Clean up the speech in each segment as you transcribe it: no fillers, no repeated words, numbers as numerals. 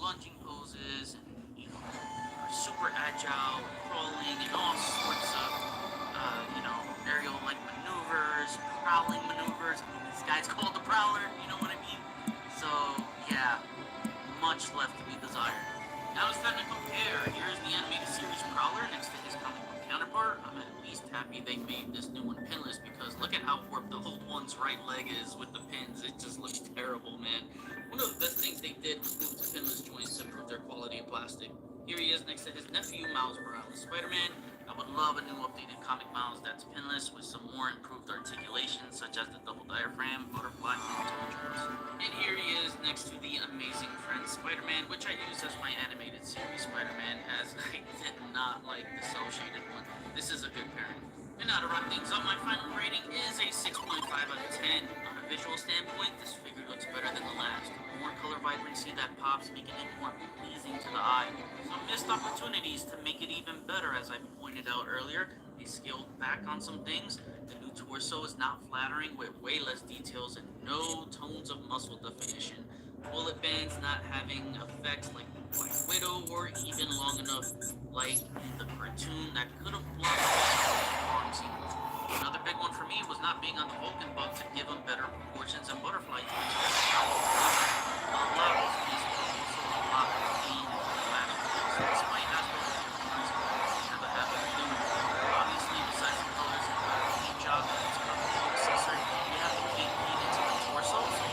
lunging poses and super agile, crawling, and all sorts of aerial like maneuvers, prowling maneuvers. I mean, this guy's called the Prowler. You know what I mean? So yeah, much left to be desired. Now it's time to compare. Here's the animated series Prowler next to his comic book counterpart. I'm at least happy they made this new one pinless because look at how warped the old one's right leg is with the pins. It just looks terrible, man. One of the best things they did was move to pinless joints to improve their quality of plastic. Here he is next to his nephew, Miles Morales Spider-Man. I would love a new updated comic Miles that's pinless with some more improved articulation, such as the double diaphragm, butterfly, and toe joints. And here he is next to the Amazing Friends Spider-Man, which I use as my animated series Spider-Man, as I did not like the cel-shaded one. This is a good pairing. And now to wrap things up, my final rating is a 6.5 out of 10. On a visual standpoint, this figure looks better than the last. More color vibrancy that pops, making it more pleasing to the eye. Some missed opportunities to make it even better, as I pointed out earlier. They scaled back on some things. The new torso is not flattering with way less details and no tones of muscle definition. Bullet bands not having effects like Black Widow or even long enough like the cartoon that could have blocked the arm scene. Another big one for me was not being on the Vulcan buff to give him better proportions and butterfly joints. A lot was missed, but also a lot was gained in the last video. So despite Hasbro's performance, I never have a clue. Obviously, besides the colors and the paint job and its successor, we have the paint paint into the torso, so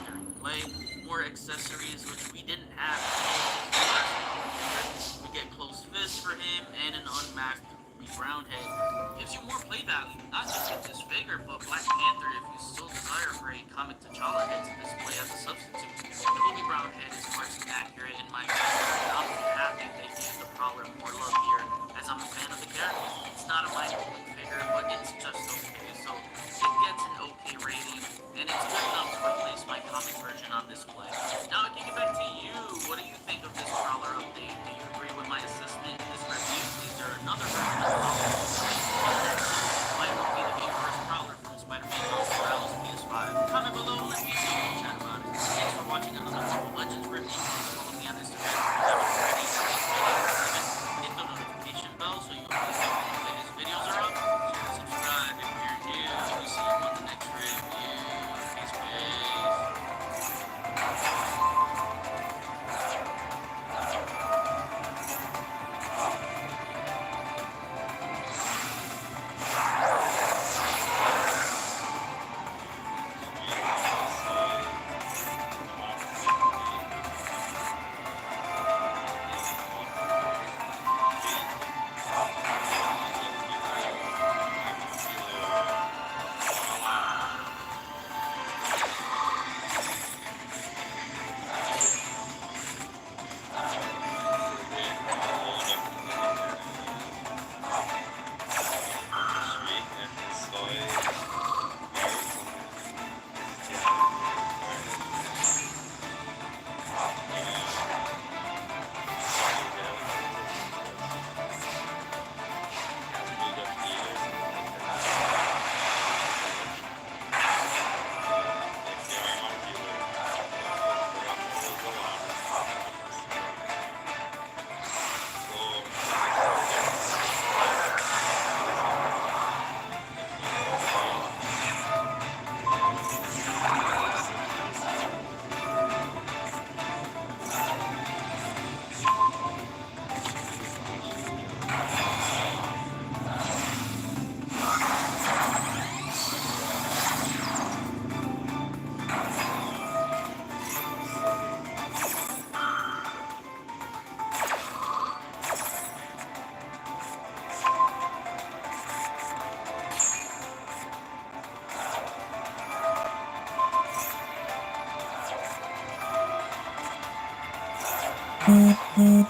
during play, more accessories which we didn't have. We get closed fists for him and an unmasked brown head. Gives you more play value, not just with this figure, but Black Panther if you still desire for a comic T'Challa head to display as a substitute. The Boogie Brown head is partially accurate in my opinion. I'm happy they gave the Prowler more love here, as I'm a fan of the character. It's not a mind-blowing figure, but it's just okay, so it gets an okay rating, and it's good enough to replace my comic version on display. Now I can get back to you. What do you think of this Prowler update? Do you agree with my assessment in this review? Is there another version of Prowler? Might be the very first Prowler from Spider-Man Miles Morales PS5. Comment below, let me know and chat about it. Thanks for watching another Marvel Legends review. Please follow me on Instagram. Hit the notification bell so you'll know when the latest videos are up. Subscribe if you're new. We'll see you on the next review. Peace,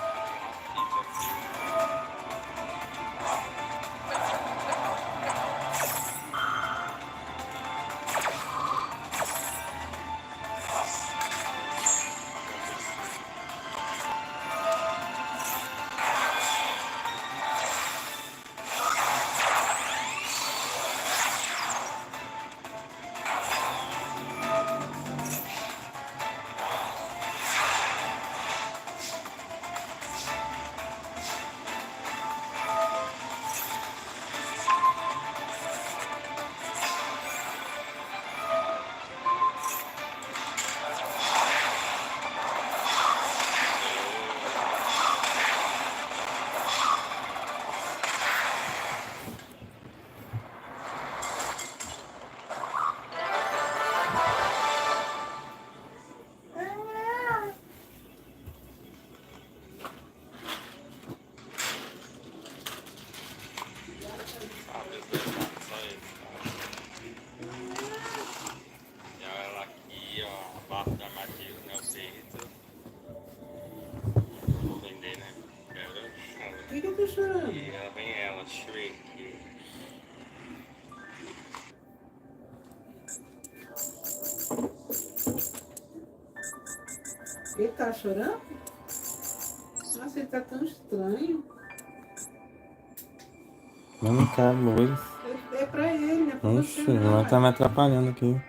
E ela aqui, ó, abaixo da armadilha, né? O peito. Vou vender, né? Por que eu tô chorando? E ela vem ela, Shrek. Ele tá chorando? Nossa, ele tá tão estranho. Eu não quero luz. É pra ele, não é pra você Oxe, não. ela tá me atrapalhando aqui.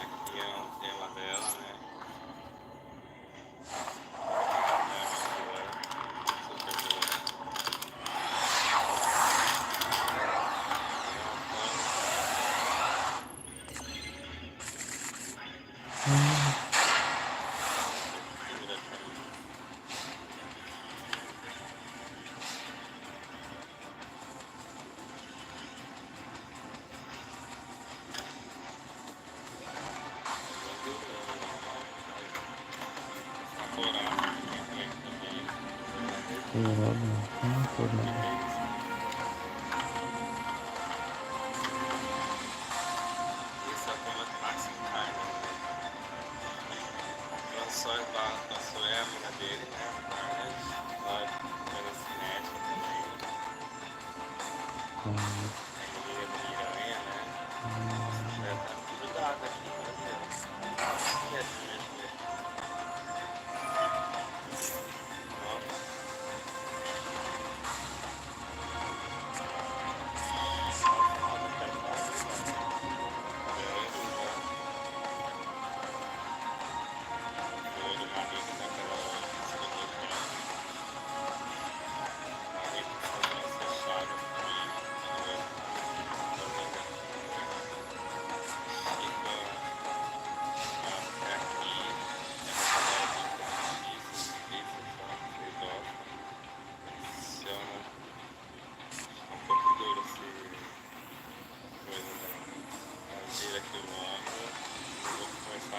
Aqui é o tema dela, né? Super Esse é o tema do Max Time. Lançou a mina dele, né? Ela coisa cinética também. A menina do Miranha, né? Nossa, já tá grudada aqui, meu Deus. E assim mesmo, né? Nossa.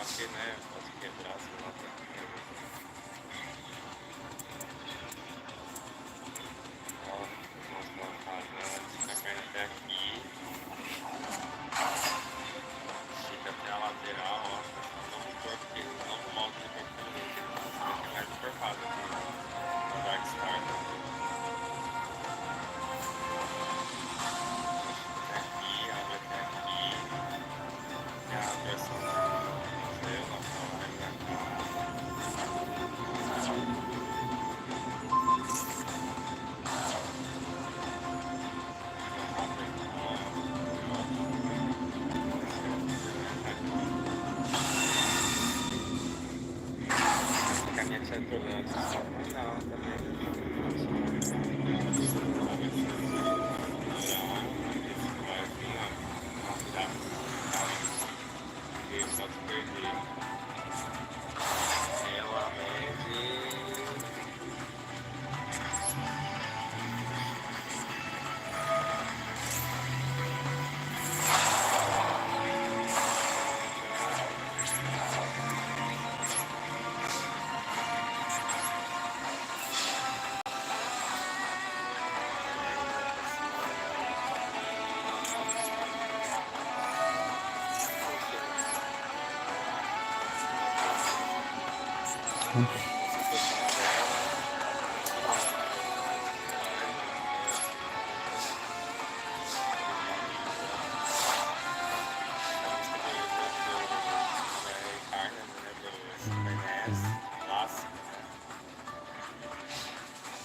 Porque, né, posso quebrar, sei lá, ó, nossa, a perna até aqui, estica até a lateral, ó, novo corpo, novo molde de corpo feminino, vai ter mais encorpado aqui, no Dark Star, aqui, abre até aqui, e a versão do museu, nossa, vai pra cá. Caneta circulante, não, ela mede.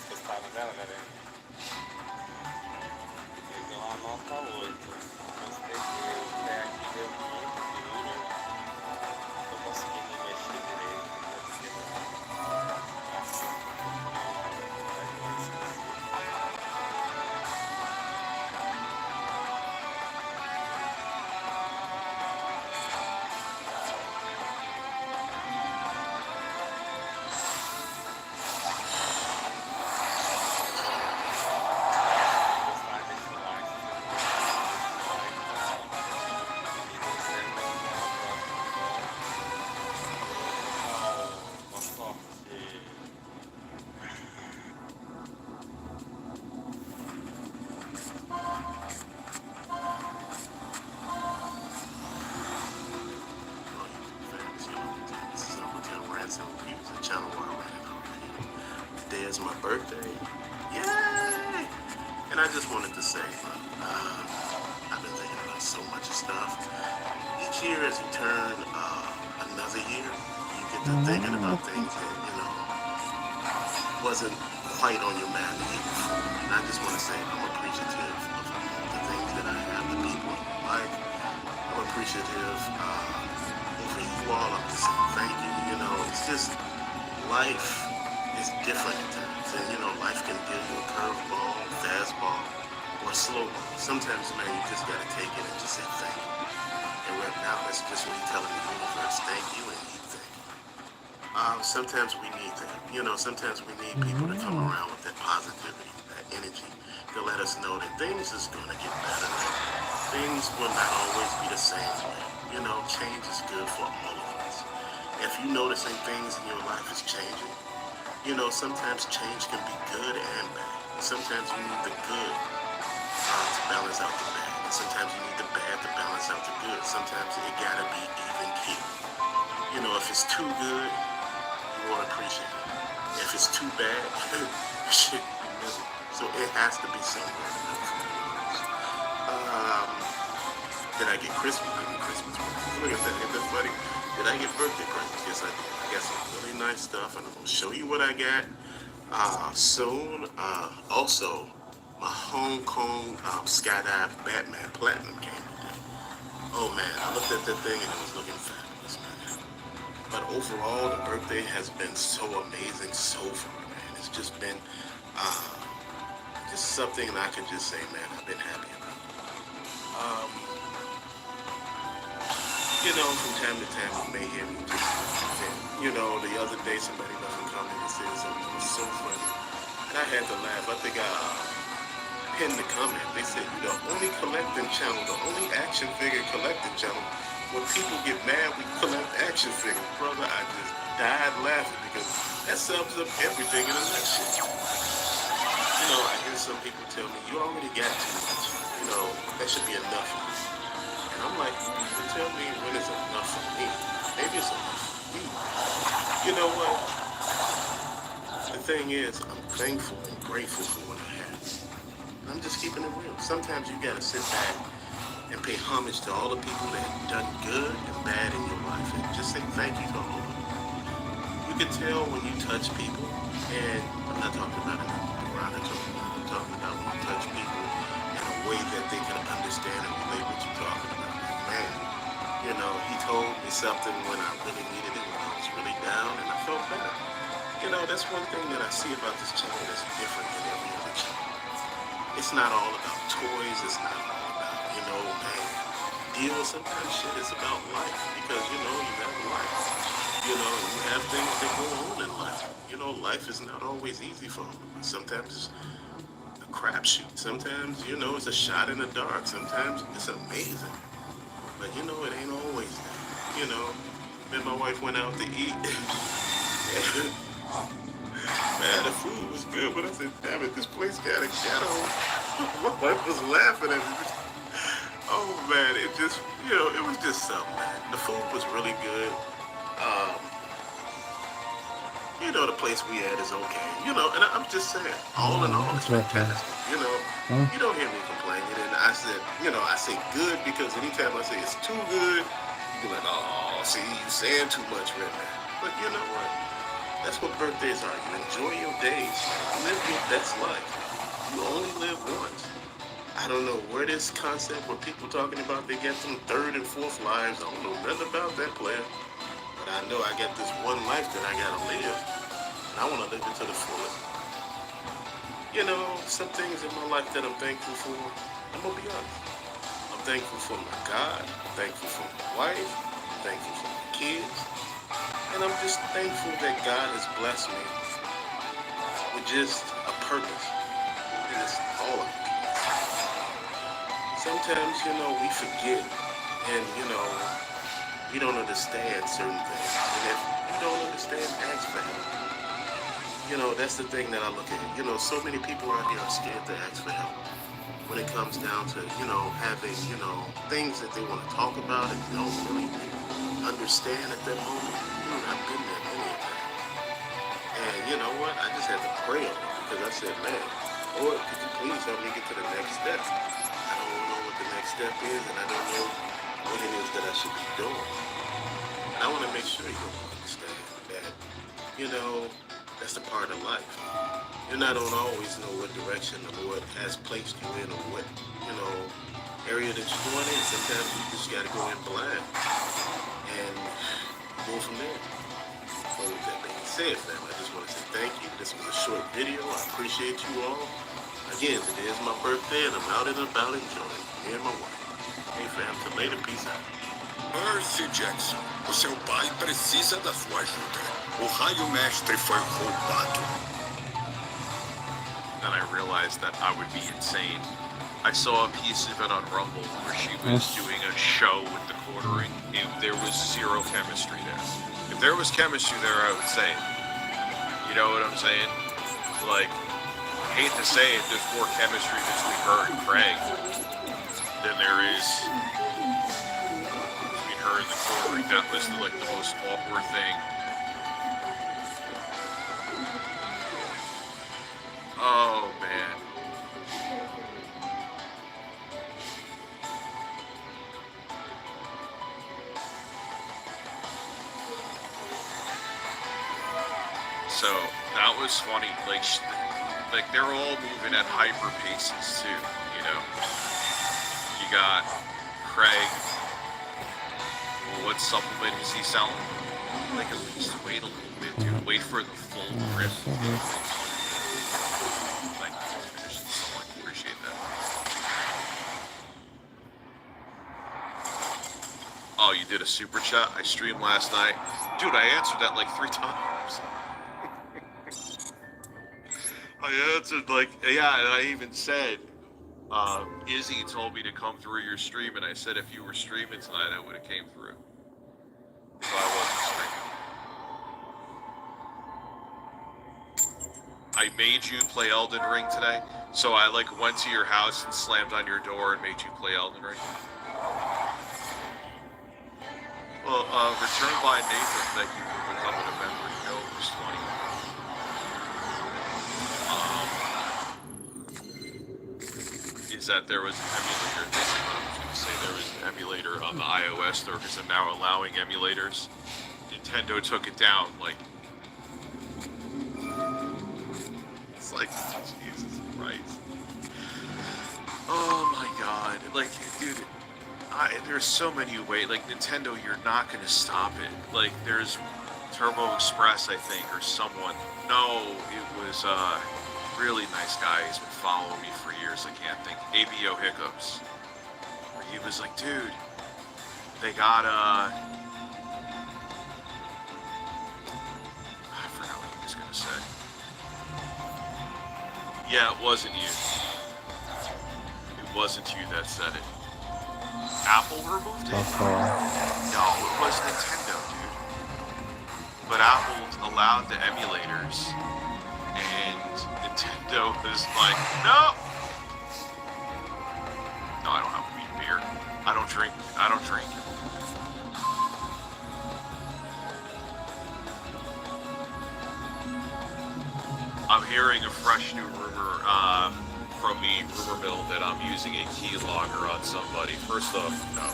Gostaram dela, galera? Eu dou uma nota 8. Gostei que até aqui deu muito duro. Tô conseguindo mexer direito. channel while I'm running already. Today is my birthday. Yay! And I just wanted to say, I've been thinking about so much stuff. Each year as you turn another year, you get to thinking about things that, wasn't quite on your mind the year before. And I just want to say I'm appreciative of the things that I have, the people in my life. I'm appreciative for you all. I'm just saying thank you. It's just life is different at times. And, life can give you a curveball, fastball, or a slow ball. Sometimes, man, you just got to take it and just say thank you. And right now, that's just what you're telling the universe. Thank you and you thank you. Sometimes we need that. Sometimes we need people to come around with that positivity, that energy, to let us know that things is going to get better. Things will not always be the same way. Change is good for all of us. If you're noticing things in your life is changing, sometimes change can be good and bad. And sometimes you need the good to balance out the bad. And sometimes you need the bad to balance out the good. Sometimes it gotta be even keel. If it's too good, you won't appreciate it. If it's too bad, you should be miserable. So it has to be somewhere. Did I get Christmas? I get Christmas presents. Look at that. Isn't that funny? Did I get birthday presents? Yes, I did. I got some really nice stuff, and I'm going to show you what I got soon. Also, my Hong Kong Skydive Batman Platinum came today. Oh, man. I looked at that thing, and it was looking fabulous, man. But overall, the birthday has been so amazing so far, man. It's just been just something that I can just say, man, I've been happy about. From time to time, you may hear me just, the other day somebody left a comment and said something that was so funny. And I had to laugh. I think I pinned the comment. They said, you're the only collecting channel, the only action figure collecting channel. When people get mad, we collect action figures. Brother, I just died laughing because that sums up everything in a nutshell. I hear some people tell me, you already got too much. That should be enough. And I'm like, you tell me when it's enough for me. Maybe it's enough for you. You know what? The thing is, I'm thankful and grateful for what I have. I'm just keeping it real. Sometimes you gotta sit back and pay homage to all the people that have done good and bad in your life and just say thank you to all of them. You can tell when you touch people, and I'm not talking about it derogatory. I'm talking about when you touch people in a way that they can understand and relate what you're talking about. Man, he told me something when I really needed it, when I was really down, and I felt better. That's one thing that I see about this channel that's different than every other channel. It's not all about toys. It's not all about, deals. Sometimes shit is about life because, you have life. You have things that go on in life. Life is not always easy for them. Sometimes it's a crapshoot. Sometimes, it's a shot in the dark. Sometimes it's amazing. But, it ain't always that. Then my wife went out to eat. Man, the food was good, but I said, damn it, this place got a ghetto. My wife was laughing at me. Oh, man, it just, it was just something, man. The food was really good. The place we at is okay. And I'm just saying, all in all, it's fantastic. You don't hear me complaining. And I said, I say good because anytime I say it's too good, you're like, oh, see, you saying too much right now. But you know what? That's what birthdays are. You enjoy your days. Live your best life. You only live once. I don't know where this concept where people talking about they get some third and fourth lives. I don't know nothing about that, player. But I know I got this one life that I gotta live. And I want to live it to the fullest. Some things in my life that I'm thankful for, I'm going to be honest. I'm thankful for my God. I'm thankful for my wife. I'm thankful for my kids. And I'm just thankful that God has blessed me with just a purpose. And it's all of it. Sometimes, we forget and, we don't understand certain things. And if you don't understand, ask for help. That's the thing that I look at. So many people out here are scared to ask for help. When it comes down to, having, things that they want to talk about and don't really understand at that moment. I've been there many a time. you know what? I just had to pray on it because I said, man, Lord, could you please help me get to the next step? I don't know what the next step is, and I don't know what it is that I should be doing. And I want to make sure you understand that, you know, that's a part of life. You not don't always know what direction the Lord has placed you in or what, you know, area that you're going in. Sometimes you just got to go in blind and go from there. So with that being said, fam, I just want to say thank you. This was a short video. I appreciate you all. Again, today is my birthday and I'm out and about enjoying me and my wife. Hey fam, till later, peace out. Percy Jackson, o seu pai precisa da sua ajuda. O raio mestre foi roubado. Then I realized that I would be insane. I saw a piece of it on Rumble where she was doing a show with the quartering, and there was zero chemistry there. If there was chemistry there, I would say it. You know what I'm saying? Like, I hate to say it, there's more chemistry between her and Craig than there is between her and the quartering. That was like the most awkward thing. Oh, man. So, that was funny. Like they're all moving at hyper paces, too, you know? You got Craig. Well, what supplement is he selling? Like, at least wait a little bit, dude. Wait for the full grip. Appreciate that. Oh, you did a super chat? I streamed last night. Dude, I answered that like 3 times. I answered like, yeah, and I even said, Izzy told me to come through your stream, and I said if you were streaming tonight, I would have came through. So I wasn't streaming. I made you play Elden Ring today, so I like went to your house and slammed on your door and made you play Elden Ring. Well, Return by Nathan, thank you for becoming a member. No, it was 20. Is that there was an emulator? This is what I was going to say. There was an emulator on the iOS store because they're now allowing emulators. Nintendo took it down. Like, it's like, Jesus Christ. Oh my God! Like, dude, there's so many ways. Like, Nintendo, you're not going to stop it. Like, there's Turbo Express, I think, or someone. No, it was really nice guy. He's been following me for years. I can't think. ABO Hiccups. Where he was like, dude, they got I forgot what he was gonna say. Yeah, it wasn't you. It wasn't you that said it. Apple removed it? No, it was Nintendo, dude. But Apple allowed the emulators. And Nintendo is like, no! No, I don't have to eat beer. I don't drink. I'm hearing a fresh new rumor from the rumor mill that I'm using a keylogger on somebody. First off, no.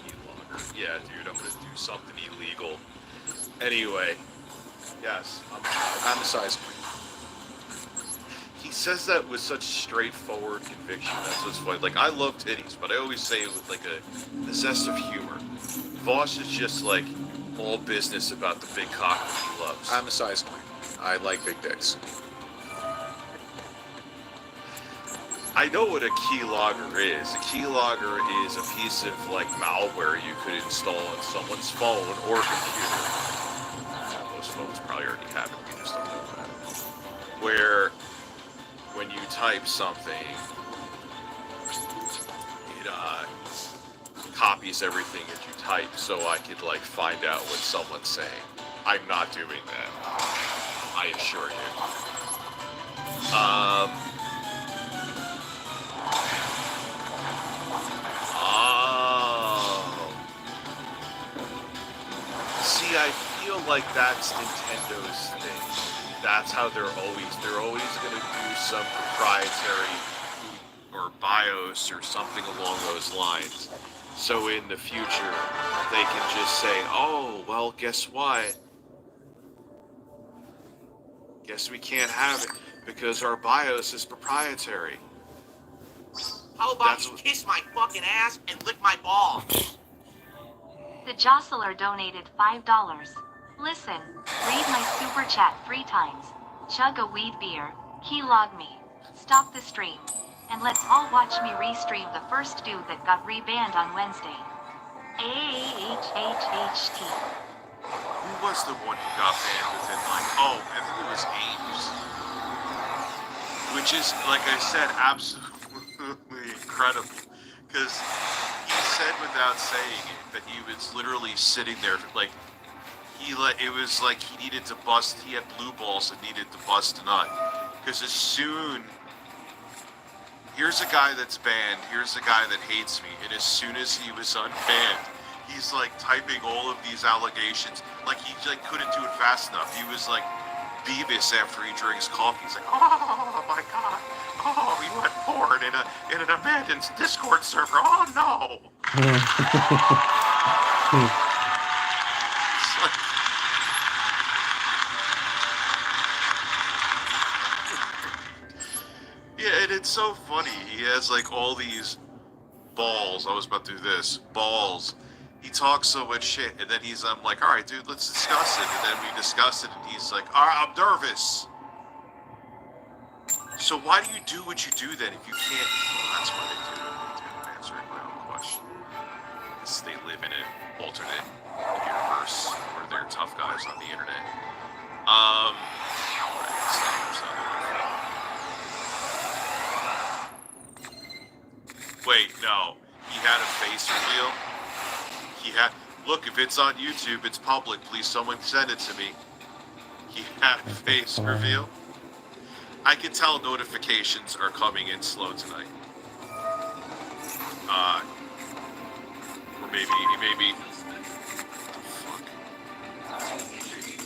Keylogger. Yeah, dude, I'm gonna do something illegal. Anyway, yes, I'm a size queen. He says that with such straightforward conviction. That's what's funny. Like, I love titties, but I always say it with like a zest of humor. Voss is just like all business about the big cock that he loves. I'm a size queen. I like big dicks. I know what a keylogger is. A keylogger is a piece of like malware you could install on someone's phone or computer. Most phones probably already have it. We just don't know about it. Where when you type something, it copies everything that you type, so I could like find out what someone's saying. I'm not doing that. I assure you. see, I feel like that's Nintendo's thing. That's how they're always going to do some proprietary or BIOS or something along those lines. So in the future, they can just say, oh, well, guess what? Guess we can't have it because our BIOS is proprietary. How about you kiss my fucking ass and lick my balls? The Jostler donated $5. Listen, read my super chat 3 times. Chug a weed beer, keylog me, stop the stream, and let's all watch me restream the first dude that got rebanned on Wednesday. AHHHT. Who was the one who got banned within I think it was Ames. Which is, like I said, absolutely incredible. Because he said without saying it that he was literally sitting there it was like he needed to bust, he had blue balls and needed to bust a nut. Because here's a guy that's banned, here's a guy that hates me, and as soon as he was unbanned, he's like typing all of these allegations, like he couldn't do it fast enough. He was like Beavis after he drinks coffee. He's like, oh my god, oh, we went porn in an abandoned Discord server, oh no! It's like, yeah, and it's so funny. He has like all these balls. I was about to do this. Balls. He talks so much shit, and then I'm like, all right, dude, let's discuss it. And then we discuss it, and he's like, all right, I'm nervous. So why do you do what you do then if you can't? Well, that's why they do it. I'm answering my own question. Because they live in an alternate universe where they're tough guys on the internet. Wait, no. He had a face reveal. Look, if it's on YouTube, it's public. Please, someone send it to me. He had a face reveal. I can tell notifications are coming in slow tonight. Or maybe.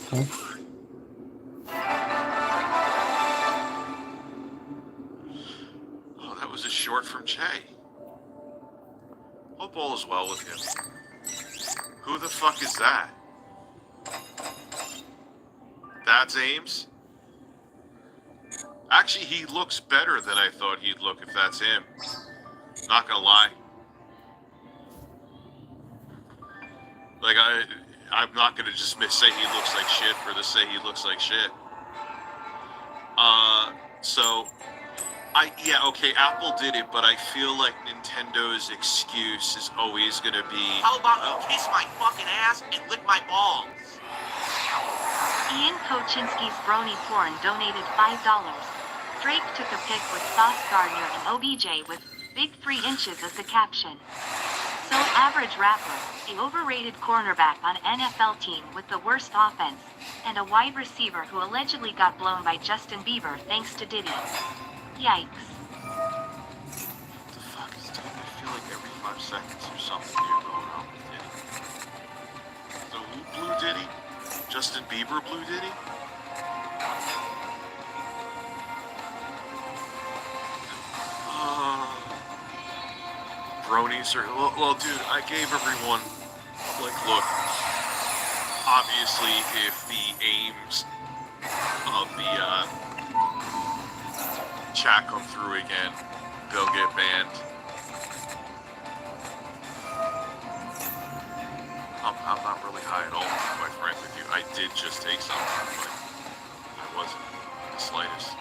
Fuck. Oh, that was a short from Che. Hope all is well with him. Who the fuck is that? That's Ames? Actually, he looks better than I thought he'd look if that's him. Not gonna lie. Like, I'm not gonna just say he looks like shit for the say he looks like shit. Okay, Apple did it, but I feel like Nintendo's excuse is always gonna be... How about you kiss my fucking ass and lick my balls? Ian Koczynski's Brony Porn donated $5. Drake took a pic with Sauce Gardner and OBJ with big 3 inches as the caption. So average rapper, the overrated cornerback on NFL team with the worst offense, and a wide receiver who allegedly got blown by Justin Bieber thanks to Diddy. Yikes. What the fuck is Diddy? I feel like every 5 seconds there's something new going on with Diddy. So who blew Diddy? Justin Bieber blew Diddy? Bronies are... Well, dude, I gave everyone... look. Obviously, if the aims of the, chat come through again, they'll get banned. I'm not really high at all, to be quite frank with you. I did just take something, but it wasn't the slightest.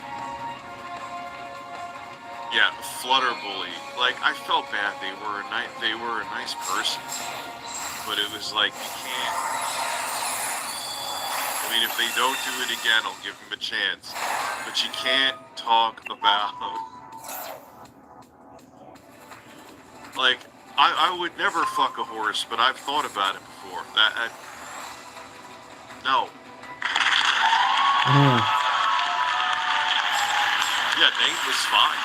Yeah, Flutter Bully. Like, I felt bad. They were a nice person, but it was like, you can't. I mean, if they don't do it again, I'll give them a chance. But you can't talk about... Like, I would never fuck a horse, but I've thought about it before. No. Yeah, Nate was fine.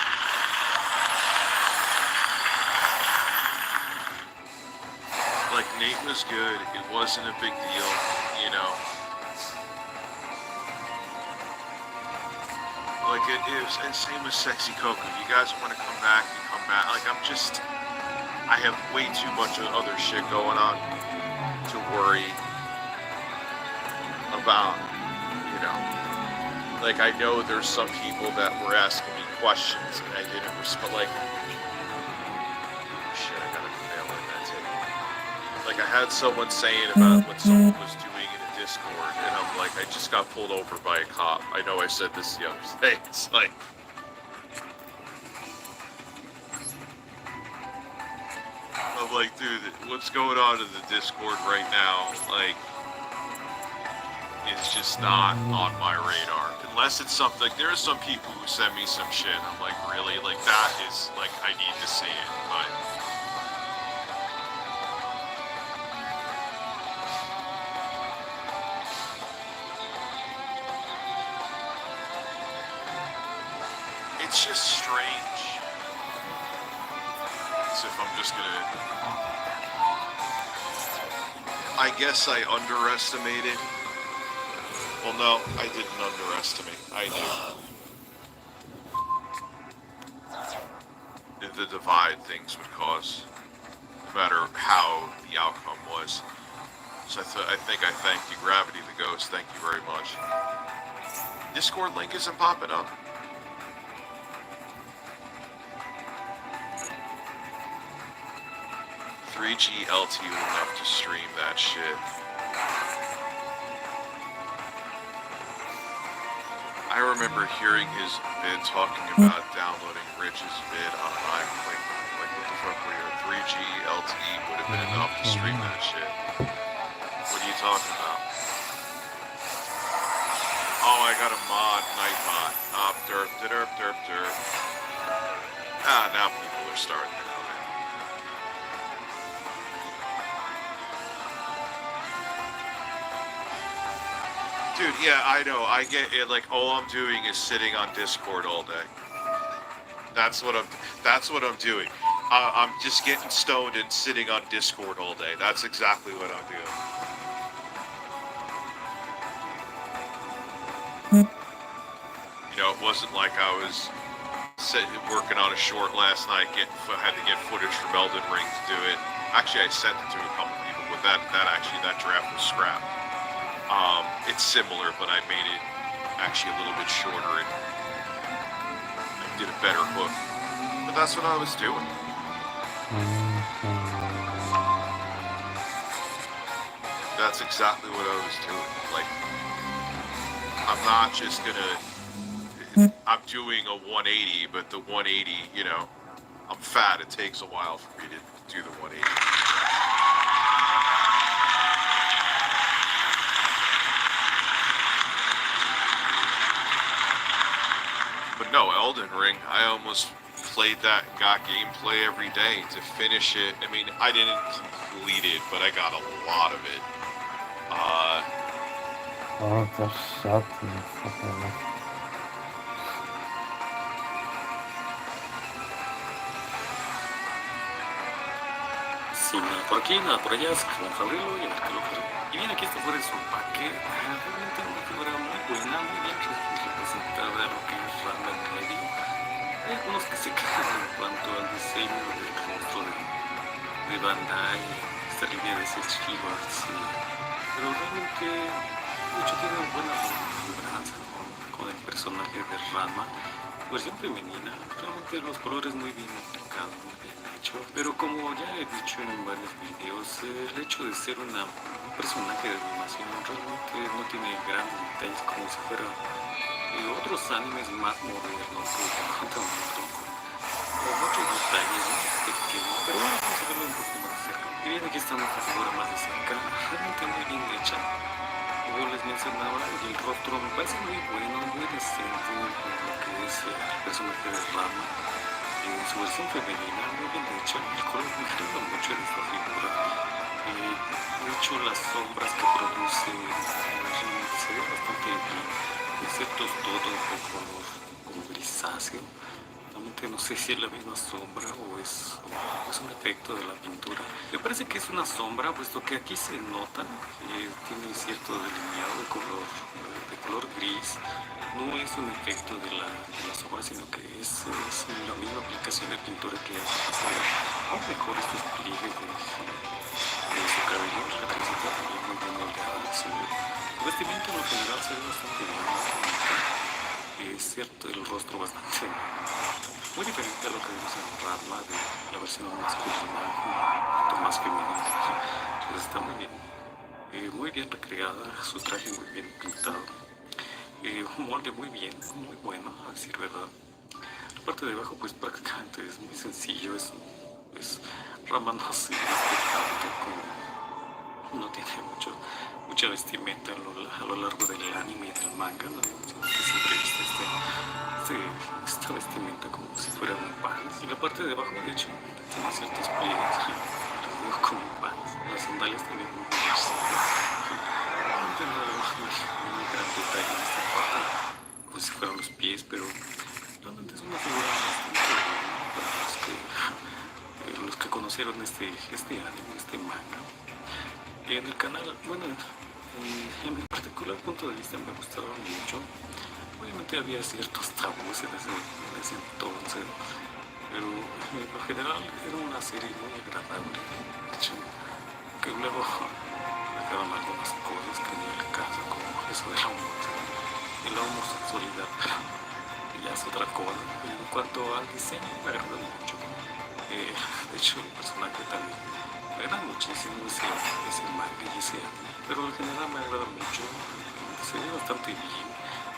Like, Nate was good. It wasn't a big deal, you know. Like it is, and same with Sexy Coco. You guys want to come back, you come back. Like I have way too much of other shit going on to worry about, you know. Like I know there's some people that were asking me questions and I didn't respond. Like, shit, I gotta fail in that too. Like I had someone saying about what someone was doing in a Discord, and I'm like, I just got pulled over by a cop. I know I said this the other day. It's like, I'm like, dude, what's going on in the Discord right now? Like, it's just not on my radar. Unless it's something, like, there are some people who send me some shit. I'm like, really? Like, that is, like, I need to see it. But it's just strange. As if I'm just gonna, I guess I underestimated. Well, no, I didn't underestimate. I knew the divide things would cause, no matter how the outcome was. So I think I thank you, Gravity the Ghost. Thank you very much. Discord link isn't popping up. $3G LTE enough to stream that shit. I remember hearing his vid talking about downloading Rich's vid on my, like what the fuck were you? 3G LTE would have been enough to stream that shit. What are you talking about? Oh, I got a mod, night mod. Derp, derp, derp, derp. Ah, now people are starting to come in. Dude, yeah, I know. I get it. Like, all I'm doing is sitting on Discord all day. That's what I'm doing. I'm just getting stoned and sitting on Discord all day. That's exactly what I'm doing. You know, it wasn't like I was working on a short last night. Had to get footage from Elden Ring to do it. Actually, I sent it to a couple people, but that draft was scrapped. It's similar, but I made it actually a little bit shorter and I did a better hook. But that's what I was doing. That's exactly what I was doing. Like, I'm not just gonna, I'm doing a 180, but the 180, you know, I'm fat. It takes a while for me to do the 180. But no, Elden Ring, I almost played that and got gameplay every day to finish it. I mean, I didn't complete it, but I got a lot of it. Oh, that's shocking. Sí, nada, por aquí, nada, por allá, vamos a abrirlo y a ver qué lo que. Y bien, aquí está por eso, empaque, realmente una figura muy buena, muy bien representada lo que es realmente medio. Hay algunos que se quejan en cuanto al diseño del rostro de Bandai, esta línea de seis keywords, pero realmente, de hecho, tiene buena vibranza con el personaje de Rama, versión femenina, realmente los colores muy bien aplicados, muy bien hecho, pero como ya he dicho en varios videos, el hecho de ser un personaje de animación realmente no tiene grandes detalles como si fuera otros animes más modernos que cuentan con muchos detalles más pequeños, pero bueno, vamos a verlo un poco más de cerca. Y bien, aquí está nuestra figura más de cerca, realmente muy bien hecha. Como les mencionaba, el rostro me parece muy bueno, muy decente en lo que es el personaje de Rama. En su versión femenina, muy bien hecha, el color me agrada mucho en esta figura. De hecho, las sombras que produce se ve bastante bien, excepto todo un poco como grisáceo. exactamente no sé si es la misma sombra o es un efecto de la pintura. Me parece que es una sombra, puesto que aquí se nota que tiene cierto delineado de color gris. No es un efecto de la sombra, sino que es la misma aplicación de pintura que hace pasar aún mejor estos pliegues de su cabello. La camiseta también muy bien moldeada. Su vestimenta en lo general se ve bastante bien. Es cierto, el rostro bastante muy diferente a lo que vemos en Ranma de la versión masculina, un poquito más femenina. Pues está muy bien recreada, su traje muy bien pintado, un molde muy bueno, a decir verdad. La parte de abajo pues prácticamente es muy sencillo, es Ranma no se viste tanto como no tiene mucha vestimenta a lo largo del anime y del manga, ¿no? Sino que siempre viste esta vestimenta como si fuera un pants. Y la parte de abajo, de hecho, tiene ciertos pliegues, los veo como un pants. Las sandalias también muy bonitas. No tengo un gran detalle en esta parte, como si fueran los pies, pero realmente es una figura bastante buena para los que conocieron este anime, este manga. En el canal, bueno, en mi particular punto de vista me gustaron mucho. Obviamente había ciertos tabús en ese entonces, pero en lo general era una serie muy agradable. De hecho, que luego dejaron algunas cosas que ni al caso, como eso de la homosexualidad, pero ya es otra cosa. En cuanto al diseño, me agradó mucho. De hecho, el personaje también me agrada muchísimo ese manga y ese anime, pero en general me agrada mucho. Se ve bastante bien.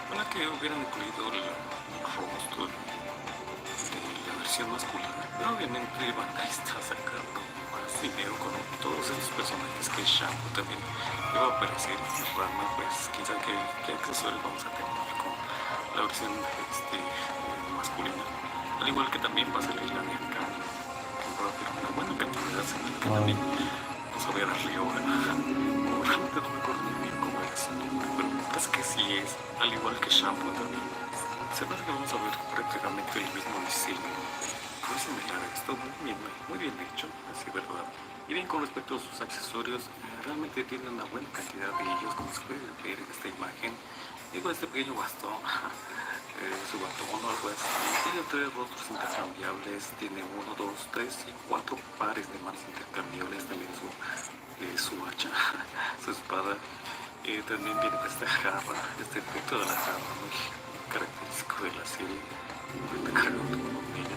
Ojalá que hubieran incluido el rostro de la versión masculina, pero obviamente Bandai está sacando más dinero con todos esos personajes que Shampoo también iba a aparecer en Rama, pues quién sabe qué accesorios vamos a tener con la versión masculina, al igual que también va a salir la americana, que va a haber una buena cantidad, que también vamos a ver a Ryoga, como realmente no me acuerdo muy bien cómo era su nombre, pero parece que sí es, al igual que Shampoo también. Se parece que vamos a ver prácticamente el mismo diseño, muy similar a esto, muy bien hecho, así verdad. Y bien, con respecto a sus accesorios, realmente tienen una buena cantidad de ellos, como se puede ver en esta imagen. Digo, este pequeño bastón, su batón o algo así. Tiene 3 rostros intercambiables, tiene 1, 2, 3 y 4 pares de manos intercambiables, también su hacha, su espada. También viene esta jarra, este efecto de la jarra muy característico de la serie. Está cargando una botella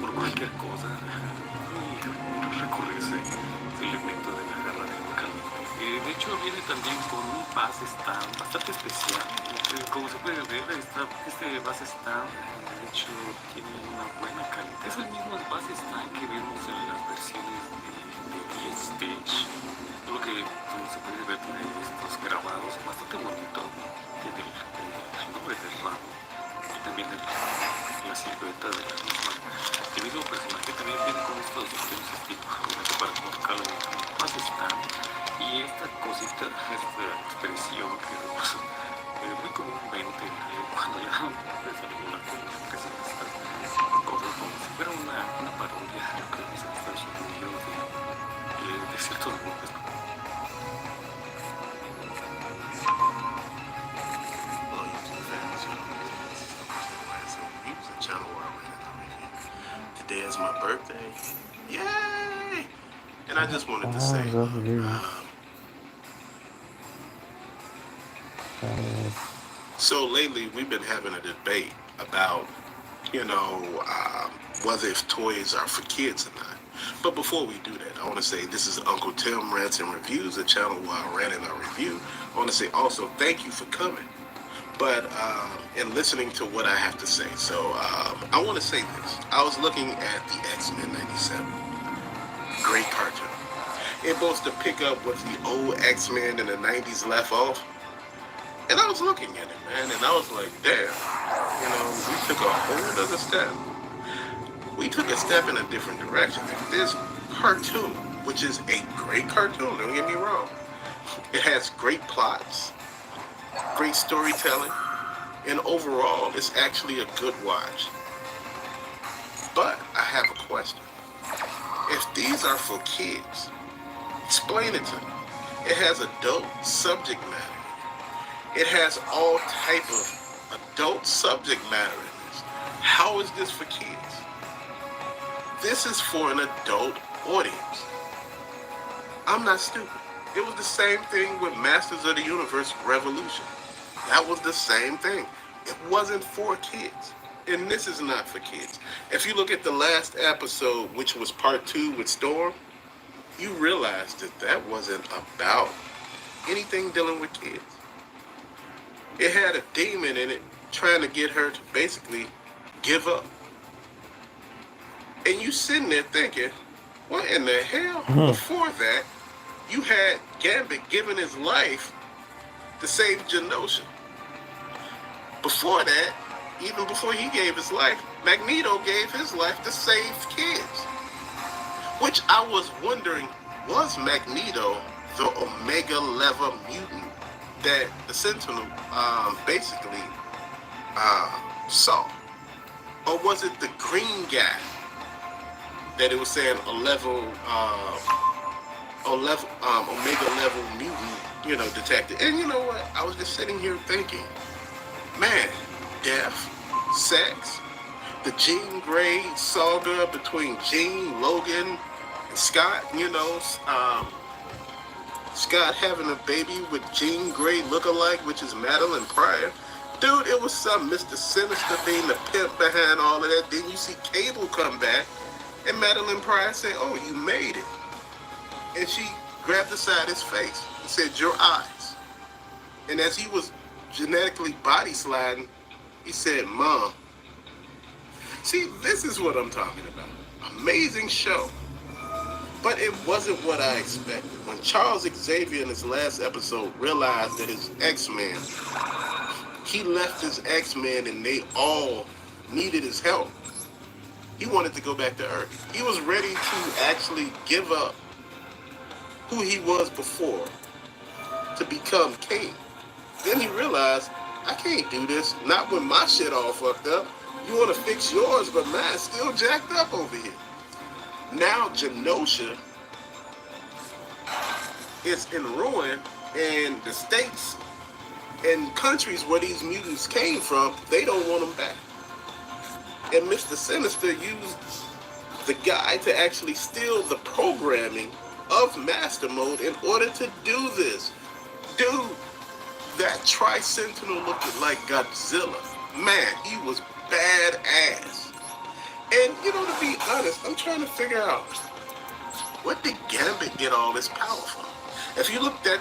por cualquier cosa. Y recurre ese elemento de la jarra de local. De hecho viene también con un base stand bastante especial. Como se puede ver, este base stand de hecho tiene una buena calidad. Es el mismo base stand que vimos en las versiones de Stage. Lo que como se puede ver tiene estos grabados bastante bonitos. Tiene el nombre del ramo y también la silueta de la misma. El mismo personaje también viene con estos pequeños estilos para colocarlo más stand. Y esta cosita, esta expresión que muy comúnmente cuando ya empieza alguna cosa que se estas cosas como si fuera una parodia de lo que vemos en Estados Unidos de ciertos grupos. Today is my birthday. Yay! And I just wanted to say, so lately we've been having a debate about, whether if toys are for kids or not. But before we do that, I want to say this is Uncle Tim Rants and Reviews, the channel where I ran in a review. I want to say also thank you for coming. But and listening to what I have to say. So I want to say this. I was looking at the X-Men 97. Great cartoon. It was to pick up what the old X-Men in the 90s left off. And I was looking at it, man, and I was like, damn, we took a whole other step. We took a step in a different direction. This cartoon, which is a great cartoon, don't get me wrong. It has great plots, great storytelling, and overall, it's actually a good watch. But I have a question. If these are for kids, explain it to me. It has adult subject matter. It has all type of adult subject matter in this. How is this for kids? This is for an adult audience. I'm not stupid. It was the same thing with Masters of the Universe Revolution. That was the same thing. It wasn't for kids. And this is not for kids. If you look at the last episode, which was part 2 with Storm, you realize that that wasn't about anything dealing with kids. It had a demon in it trying to get her to basically give up. And you sitting there thinking, what in the hell? Before that, you had Gambit giving his life to save Genosha. Before that, even before he gave his life, Magneto gave his life to save kids. Which I was wondering, was Magneto the Omega level mutant that the Sentinel basically saw? Or was it the green guy that it was saying Omega level mutant, detected? And you know what? I was just sitting here thinking, man, death, sex, the Jean Grey saga between Jean, Logan, and Scott, Scott having a baby with Jean Grey lookalike, which is Madeline Pryor. Dude, it was some Mr. Sinister being the pimp behind all of that. Then you see Cable come back, and Madeline Pryor say, oh, you made it. And she grabbed the side of his face and said, your eyes. And as he was genetically body sliding, he said, Mom. See, this is what I'm talking about. Amazing show. But it wasn't what I expected. When Charles Xavier in his last episode realized that his X-Men, he left his X-Men and they all needed his help. He wanted to go back to Earth. He was ready to actually give up who he was before to become king. Then he realized, I can't do this, not with my shit all fucked up. You want to fix yours, but mine's still jacked up over here. Now Genosha is in ruin, and the states and countries where these mutants came from, they don't want them back. And Mr. Sinister used the guy to actually steal the programming of Master Mode in order to do this. Dude, that Tri-Sentinel looked like Godzilla. Man, he was badass. And, to be honest, I'm trying to figure out, what did Gambit get all this power from? If you looked at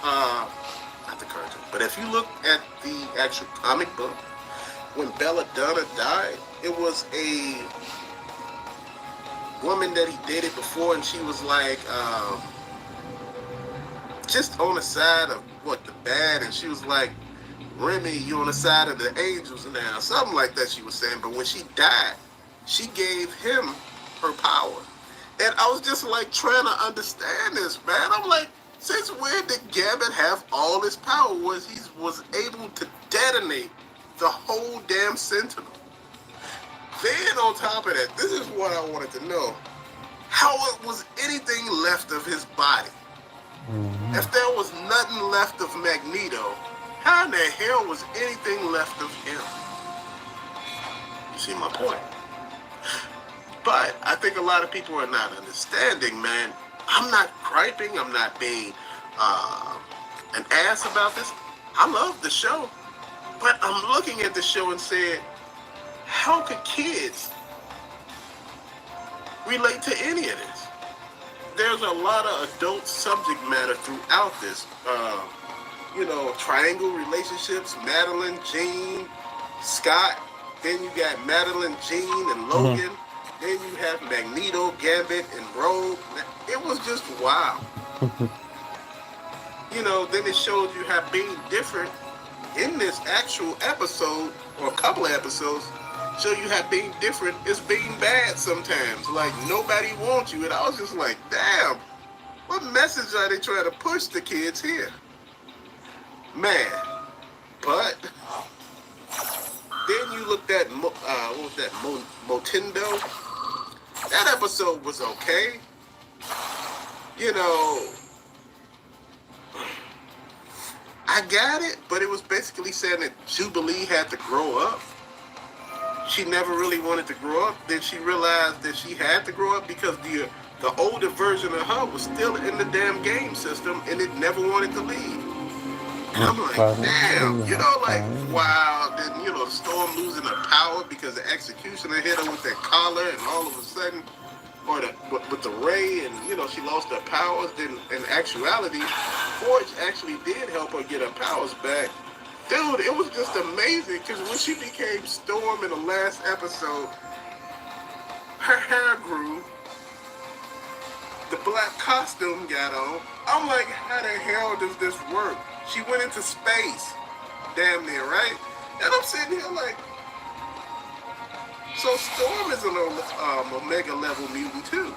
not the cartoon, but if you look at the actual comic book, when Belladonna died, it was a woman that he dated before, and she was like, just on the side of, the bad, and she was like, Remy, you on the side of the angels now, something like that she was saying. But when she died, she gave him her power. And I was just like trying to understand this, man. I'm like, since when did Gambit have all this power? He was able to detonate the whole damn Sentinel. Then on top of that, this is what I wanted to know. How was anything left of his body? Mm-hmm. If there was nothing left of Magneto, how in the hell was anything left of him? You see my point? But I think a lot of people are not understanding, man. I'm not griping. I'm not being an ass about this. I love the show. But I'm looking at the show and saying, how could kids relate to any of this? There's a lot of adult subject matter throughout this. Triangle relationships, Madeline, Jean, Scott. Then you got Madeline, Jean, and Logan. Mm-hmm. Then you have Magneto, Gambit, and Rogue. It was just wow. Then it showed you how being different in this actual episode, or a couple of episodes, show you how being different is being bad sometimes. Like, nobody wants you. And I was just like, damn, what message are they trying to push the kids here? Man, but Then you looked at what was that, Motindo? That episode was okay. You know, I got it, but it was basically saying that Jubilee had to grow up. She never really wanted to grow up. Then she realized that she had to grow up because the older version of her was still in the damn game system and it never wanted to leave. And I'm like, damn, you know, like, wow. Then, you know, the Storm losing her power because the Executioner hit her with that collar, and all of a sudden, or with the ray, and, you know, she lost her powers. Then, in actuality, Forge actually did help her get her powers back. Dude, it was just amazing, because when she became Storm in the last episode, her hair grew, the black costume got on. I'm like, how the hell does this work? She went into space, damn near, right? And I'm sitting here like, so Storm is an Omega level mutant too.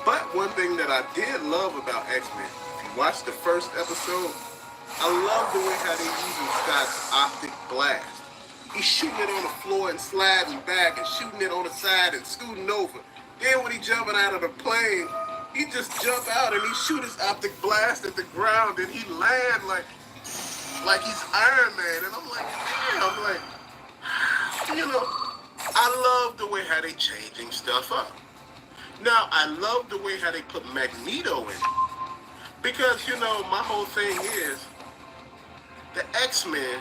But one thing that I did love about X-Men, if you watch the first episode, I love the way how they using Scott's optic blast. He's shooting it on the floor and sliding back and shooting it on the side and scooting over. Then when he jumping out of the plane, he just jump out and he shoot his optic blast at the ground and he land like he's Iron Man. And I'm like, damn, like, you know, I love the way how they changing stuff up. Now, I love the way how they put Magneto in it. Because, you know, my whole thing is, the X-Men,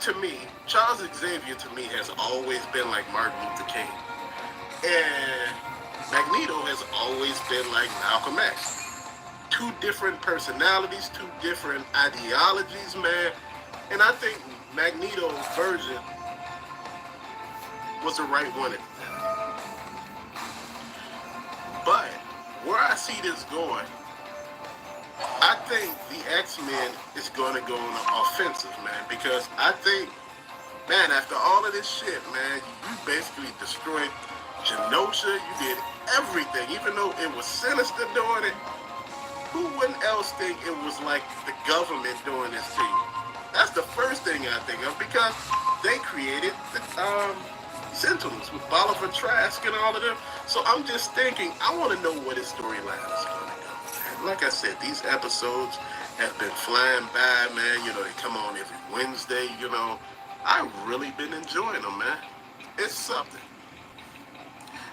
to me, Charles Xavier to me has always been like Martin Luther King. And Magneto has always been like Malcolm X. Two different personalities, two different ideologies, man. And I think Magneto's version was the right one at the time. But where I see this going, I think the X-Men is going to go on the offensive, man. Because I think, man, after all of this shit, man, you basically destroyed Genosha, you did everything, even though it was Sinister doing it. Who wouldn't else think it was like the government doing this to you? That's the first thing I think of, because they created the Sentinels with Bolivar Trask and all of them. So I'm just thinking, I want to know what his storyline is going to go. And like I said, these episodes have been flying by, man. You know, they come on every Wednesday, you know. I've really been enjoying them, man. It's something.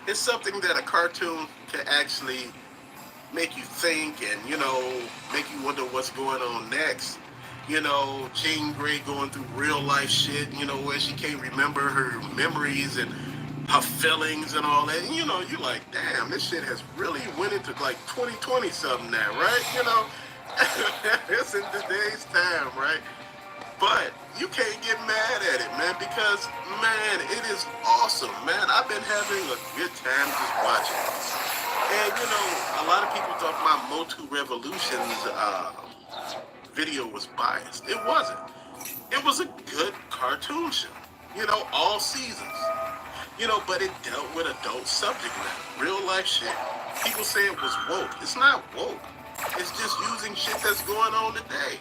It's something that a cartoon can actually make you think and, you know, make you wonder what's going on next. You know, Jean Grey going through real life shit, you know, where she can't remember her memories and her feelings and all that. And, you know, you're like, damn, this shit has really went into like 2020 something now, right? You know, it's in today's time, right? But you can't get mad at it, man, because, man, it is awesome, man. I've been having a good time just watching it. And, you know, a lot of people thought my Motu Revolution's video was biased. It wasn't. It was a good cartoon show, you know, all seasons. You know, but it dealt with adult subject matter, real life shit. People say it was woke. It's not woke. It's just using shit that's going on today.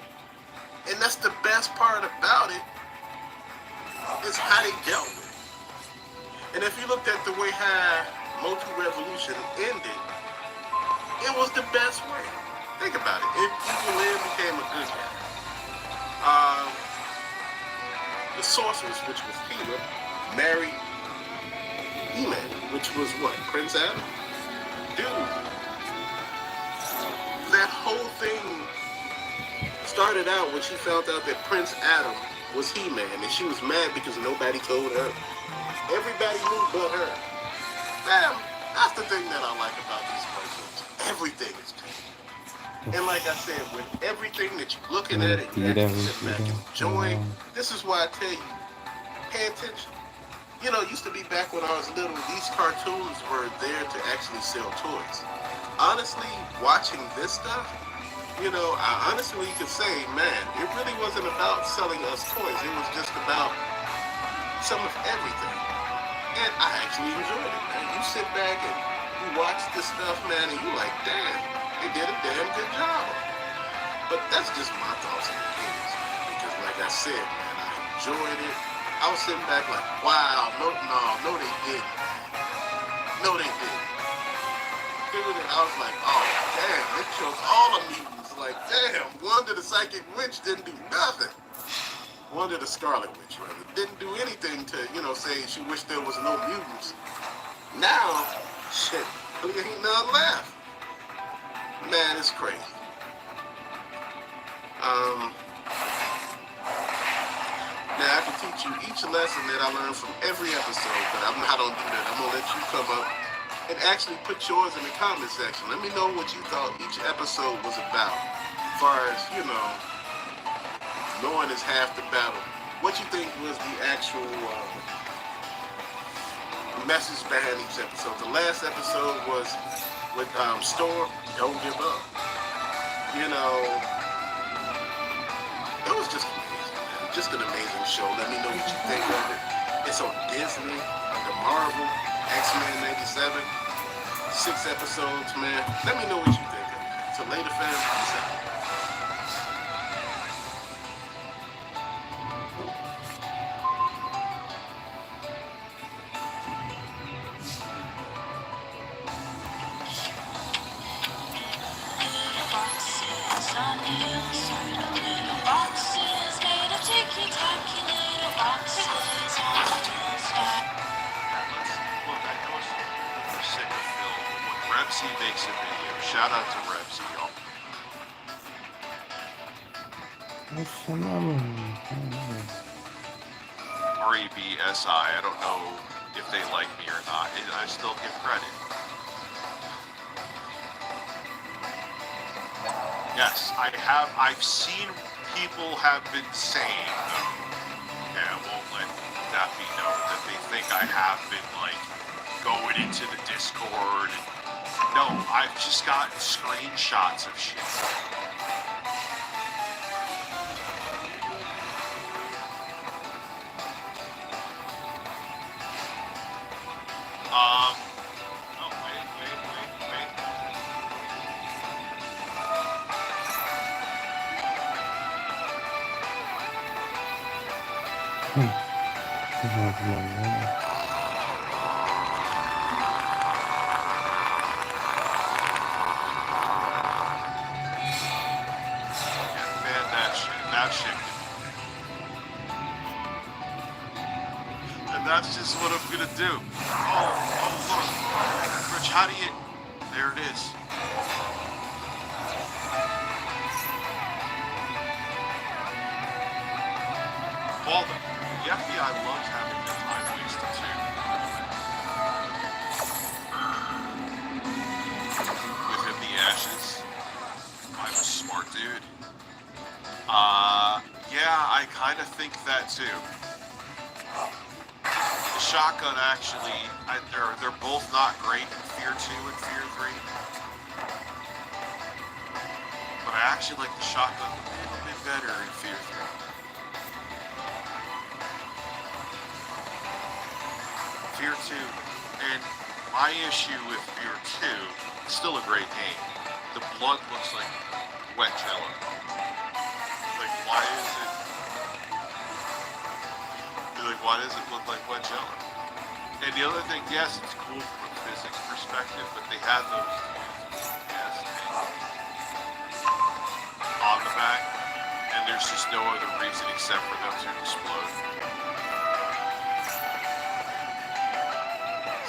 And that's the best part about it, is how they dealt with it. And if you looked at the way how Motu Revolution ended, it was the best way. Think about it. If Evil Lynn became a good guy, the sorceress, which was Peter, married He-Man, which was what? Prince Adam? Dude, that whole thing started out when she found out that Prince Adam was He-Man, and she was mad because nobody told her. Everybody knew but her. Damn, that's the thing that I like about these cartoons. Everything is good. And like I said, with everything that you're looking at it, you actually sit back and enjoy. This is why I tell you, pay attention. You know, it used to be back when I was little, these cartoons were there to actually sell toys. Honestly, watching this stuff, you know, I honestly could say, man, it really wasn't about selling us toys. It was just about some of everything. And I actually enjoyed it, man. You sit back and you watch this stuff, man, and you're like, damn, they did a damn good job. But that's just my thoughts and opinions, man. Because like like I said, man, I enjoyed it. I was sitting back like, wow, no, they didn't. No, they didn't. Dude, and I was like, oh, damn, it shows all the mutants. Like, damn, Wanda the Psychic Witch didn't do nothing. Wanda the Scarlet Witch, rather, didn't do anything to, say she wished there was no mutants. Now, shit, there ain't none left. Man, it's crazy. Now, I can teach you each lesson that I learned from every episode, but I'm not gonna do that. I'm gonna let you come up and actually put yours in the comment section. Let me know what you thought each episode was about. As far as, knowing is half the battle. What you think was the actual message behind each episode? The last episode was with Storm, don't give up. It was just amazing, man. Just an amazing show. Let me know what you think of it. It's on Disney, under Marvel, X-Men 97. 6 episodes, man. Let me know what you think of it. So later, fam. Peace out. Rebsy makes a video. Shout out to Rebsy, y'all. REBSI. I don't know if they like me or not. I still give credit. Yes, I've seen people have been saying, and I won't let that be known, that they think I have been, going into the Discord. No, I've just gotten screenshots of shit. Oh, wait. Man, that shit. And that's just what I'm gonna do. Oh, look. Rich, how do you... There it is. Well, the FBI loves having their time wasted, too. Within the ashes, I'm a smart dude. Yeah, I kind of think that, too. The shotgun, actually, they're both not great in Fear 2 and Fear 3. But I actually like the shotgun a little bit better in Fear 3. Fear 2, and my issue with Fear 2, it's still a great game. The blood looks like wet jello. Why does it look like wet jello? And the other thing, yes, it's cool from a physics perspective, but they had those on the back, and there's just no other reason except for them to explode.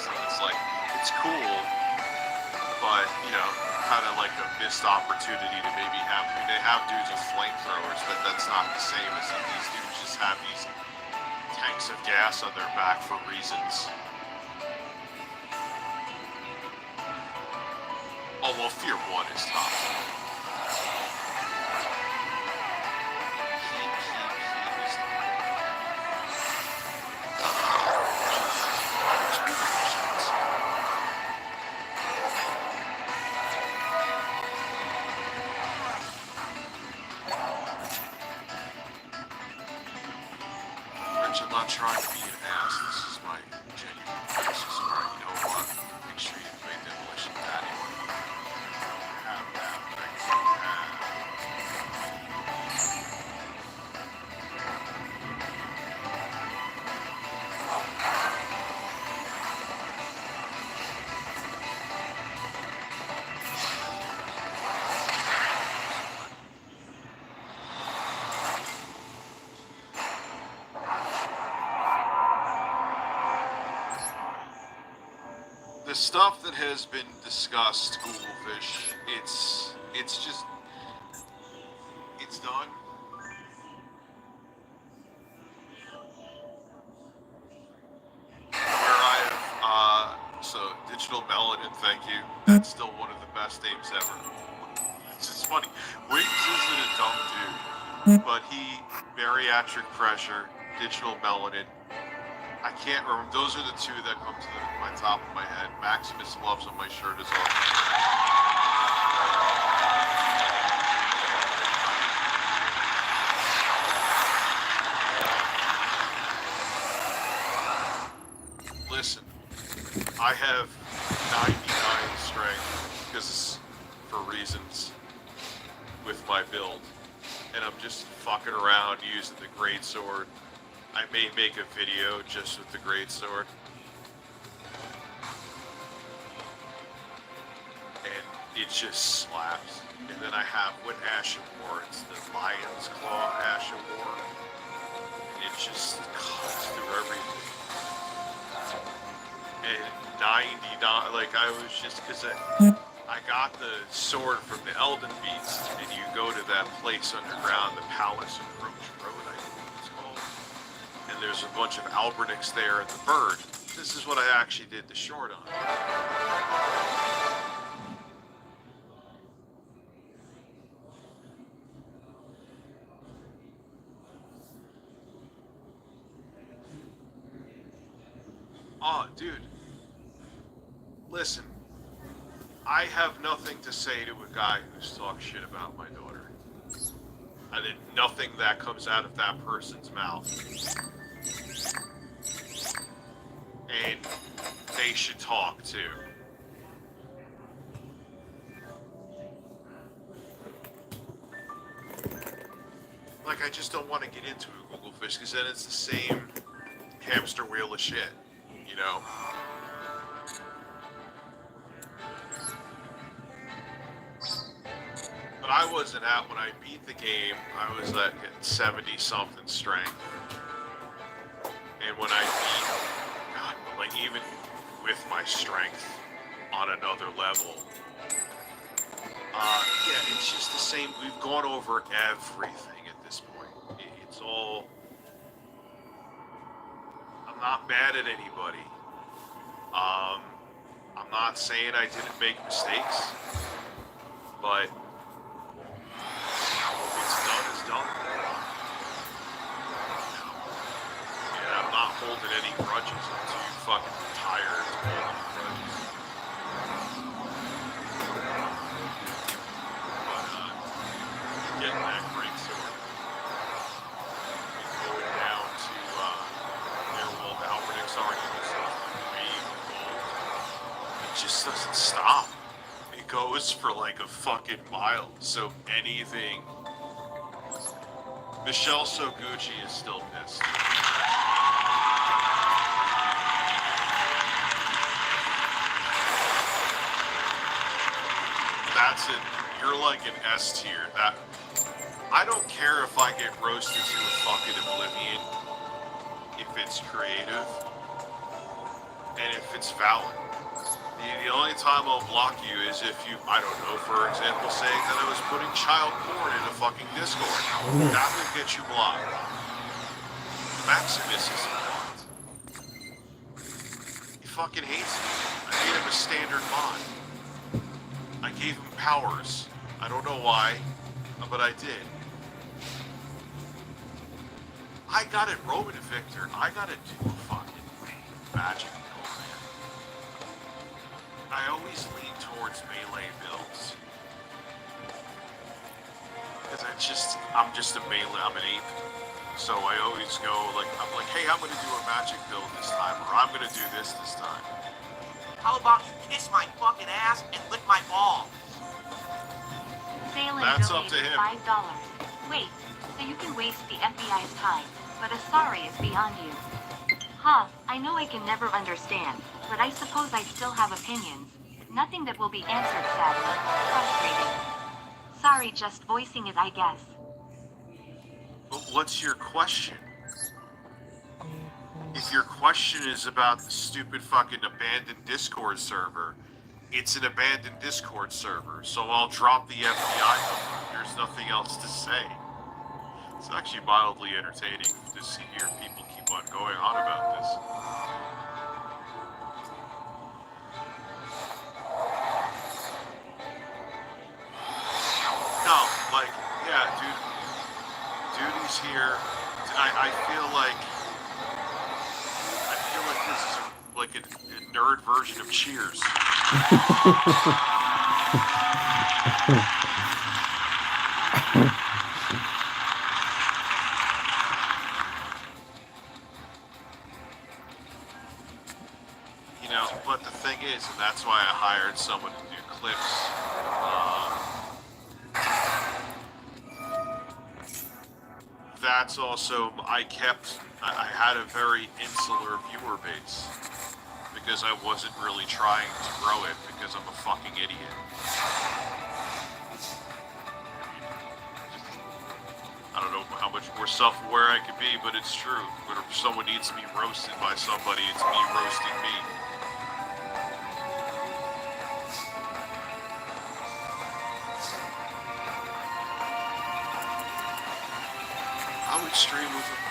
So it's cool, but, kind of like a missed opportunity to maybe have, they have dudes with flamethrowers, but that's not the same as if these dudes just have these tanks of gas on their back for reasons. Oh, well, Fear 1 is top. I'm not trying to be an ass. This is my genuine basis. Alright, you know what? Make sure you play Demolition Daddy. Have that. stuff that has been discussed, Googlefish, it's just, it's done. Where I have, so Digital Melanin, thank you. That's still one of the best names ever. It's just funny. Wiggs isn't a dumb dude, but he, bariatric pressure, Digital Melanin. I can't remember. Those are the two that come to my top of my head. Maximus Loves on my shirt is on. Listen, I have 99 strength because for reasons with my build, and I'm just fucking around using the greatsword. I may make a video just with the greatsword. And it just slaps. And then I have what Ashen wore. It's the Lion's Claw Ashen wore. It just cuts through everything. And 99, like I was just, because I got the sword from the Elden Beast, and you go to that place underground, the Palace of Roach Road, I think it's called. And there's a bunch of Albernics there at the bird. This is what I actually did the short on. Oh, dude. Listen. I have nothing to say to a guy who's talked shit about my daughter. I did nothing that comes out of that person's mouth. And they should talk too. Like, I just don't want to get into it, Googlefish, because then it's the same hamster wheel of shit, you know? But I wasn't at, when I beat the game, I was at 70-something strength. And when I beat, God, like even with my strength on another level, yeah, it's just the same. We've gone over everything at this point. It's all, I'm not mad at anybody. I'm not saying I didn't make mistakes, but what's done is done. And I'm not holding any grudges. I'm too fucking tired to hold any grudges. But, getting that great sword. And going down to, where all the Albernics are, you can see green, gold. It just doesn't stop. It goes for like a fucking mile. So anything. Michelle Soguchi is still pissed. That's it. You're like an S tier. That I don't care if I get roasted to a fucking oblivion if it's creative and if it's valid. The only time I'll block you is if you, I don't know, for example, saying that I was putting child porn in a fucking Discord. That will get you blocked. Maximus isn't blocked. He fucking hates me. I made him a standard mod. I gave him powers. I don't know why, but I did. I got it, Roman Victor. I gotta do a fucking magic. I always lean towards melee builds. Because I'm just a melee, I'm an ape. So I always go, like, I'm like, hey, I'm gonna do a magic build this time, or I'm gonna do this time. How about you kiss my fucking ass and lick my balls? Salem That's up donated to him. $5. Wait, so you can waste the FBI's time, but a sorry is beyond you. Huh, I know I can never understand, but I suppose I still have opinions. Nothing that will be answered, sadly. Frustrating. Sorry, just voicing it, I guess. But what's your question? If your question is about the stupid fucking abandoned Discord server, it's an abandoned Discord server, so I'll drop the FBI number. There's nothing else to say. It's actually mildly entertaining to see hear people keep on going on about this. No, like, yeah, dude who's here. I feel like this is like a nerd version of Cheers. You know, but the thing is, and that's why I hired someone to do clips. That's also, I had a very insular viewer base because I wasn't really trying to grow it because I'm a fucking idiot. I don't know how much more self-aware I could be, but it's true. When someone needs to be roasted by somebody, it's me roasting me. I would stream with him.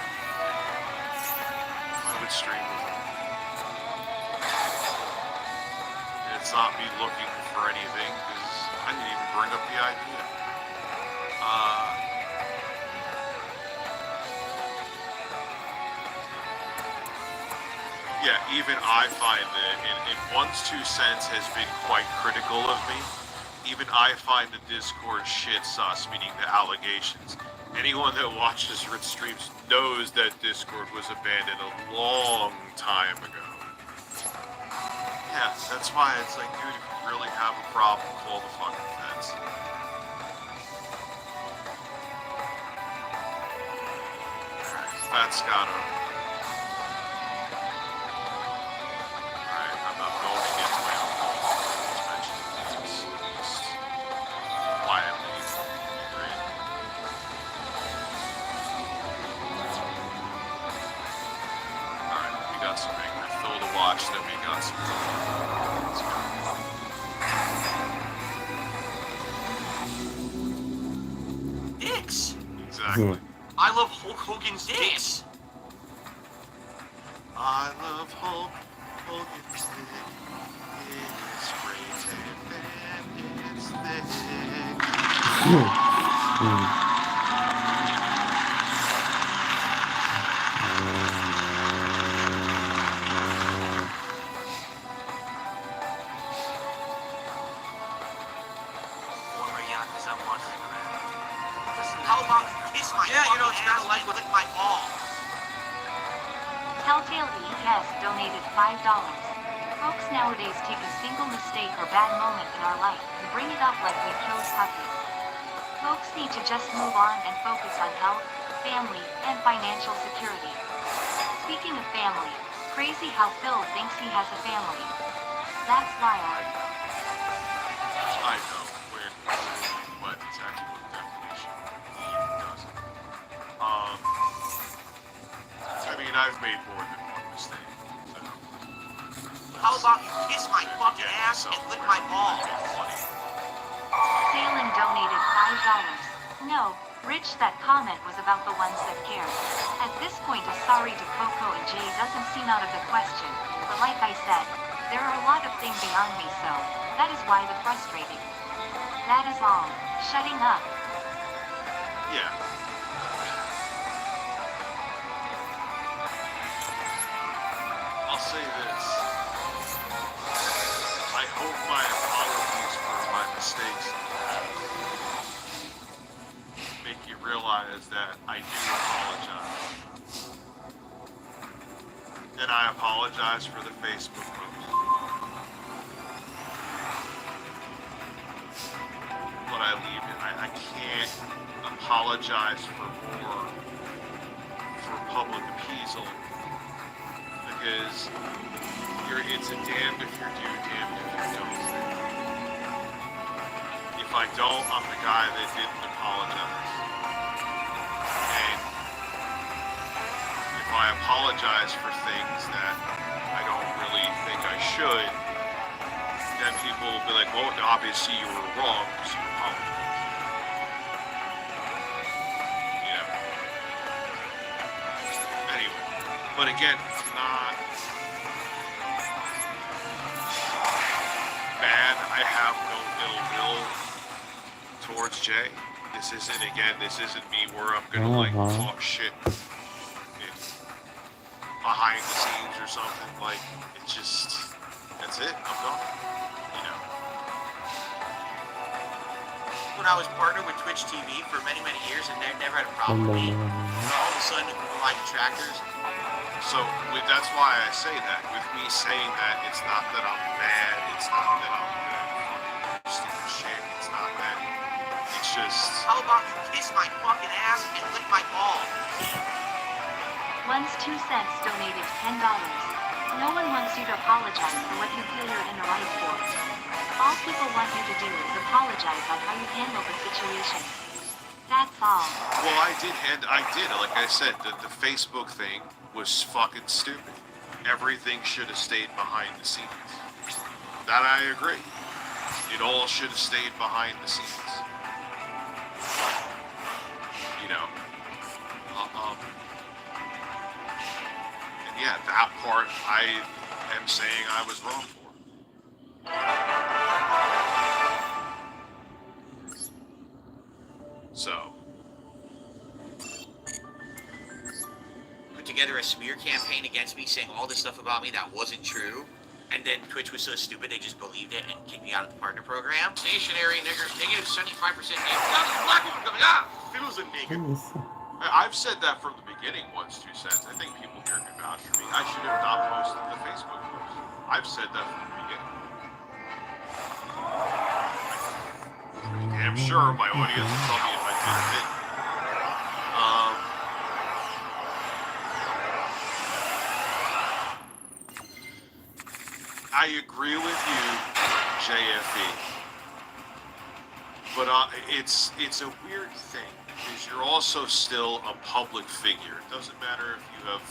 It's not me looking for anything, because I didn't even bring up the idea. Yeah, even I find that, and One's 2 cents has been quite critical of me. Even I find the Discord shit sus, meaning the allegations. Anyone that watches Rit streams knows that Discord was abandoned a long time ago. Yeah, that's why it's like, dude, if you really have a problem, call the fucking feds. Alright, Fat Scotto. Alright, I'm not going to get to my own goal. Just quietly. Great. Alright, we got some angry Phil to watch, then we got some. Let's go. Dicks. Exactly. I love Hulk Hogan's dicks. I love Hulk Hogan's dick. It's great and it's thick. How about kiss my it's not like lick my ball. Telltale ES donated $5. Folks nowadays take a single mistake or bad moment in our life and bring it up like we killed puppies. Folks need to just move on and focus on health, family, and financial security. Speaking of family, crazy how Phil thinks he has a family. That's why I know. What exactly what definition he doesn't. I mean, I've made more than one mistake. So. How about you kiss my fucking ass and lick my ball? Salem donated $5. No, Rich, that comment was about the ones that care. At this point a sorry to Coco and Jay doesn't seem out of the question, but like I said, there are a lot of things beyond me, so that is why the frustrating. That is all. Shutting up. Yeah. I'll say this. I hope my apologies for my mistakes make you realize that I do apologize. And I apologize for the Facebook post. But I leave it. I can't apologize for public appeasal. Because it's a damned if you do, damned if you don't. If I don't, I'm the guy that didn't apologize. And if I apologize for things that I don't really think I should, then people will be like, well, obviously you were wrong because you apologized. You know. Anyway, but again, I'm not mad. I have no ill will towards Jay. This isn't me where I'm gonna like talk shit behind the scenes or something. Like, it's just, that's it. I'm gone. You know. When I was partnered with Twitch TV for many, many years and they never had a problem with me, and all of a sudden my detractors. So that's why I say that. With me saying that, it's not that I'm mad. It's not that I'm doing stupid shit. It's not that. It's just. How about you kiss my fucking ass and lick my balls? One's 2 cents donated $10. No one wants you to apologize for what you feel you're in the right for. All people want you to do is apologize on how you handled the situation. That's all. Well, I did. Like I said, the Facebook thing was fucking stupid. Everything should have stayed behind the scenes. That I agree. It all should have stayed behind the scenes. You know. And yeah, that part I am saying I was wrong for. So. Put together a smear campaign against me saying all this stuff about me that wasn't true. And then Twitch was so stupid they just believed it and kicked me out of the partner program. Stationary niggers, negative 75%. Black woman coming out. Feels a nigger. I've said that from the beginning, once 2 cents. I think people here can vouch for me. I should have not posted the Facebook post. I've said that from the beginning. I'm sure my audience will tell me if I did it. I agree with you, JFE. But it's a weird thing, because you're also still a public figure. It doesn't matter if you have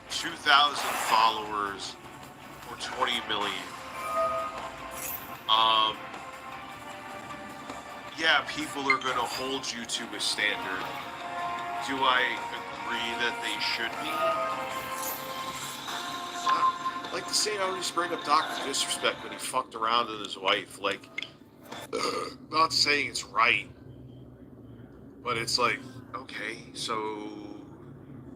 2,000 followers or 20 million. Yeah, people are going to hold you to a standard. Do I agree that they should be? Like the same, I always bring up Dr. Disrespect when he fucked around with his wife. Like, not saying it's right, but it's like, okay, so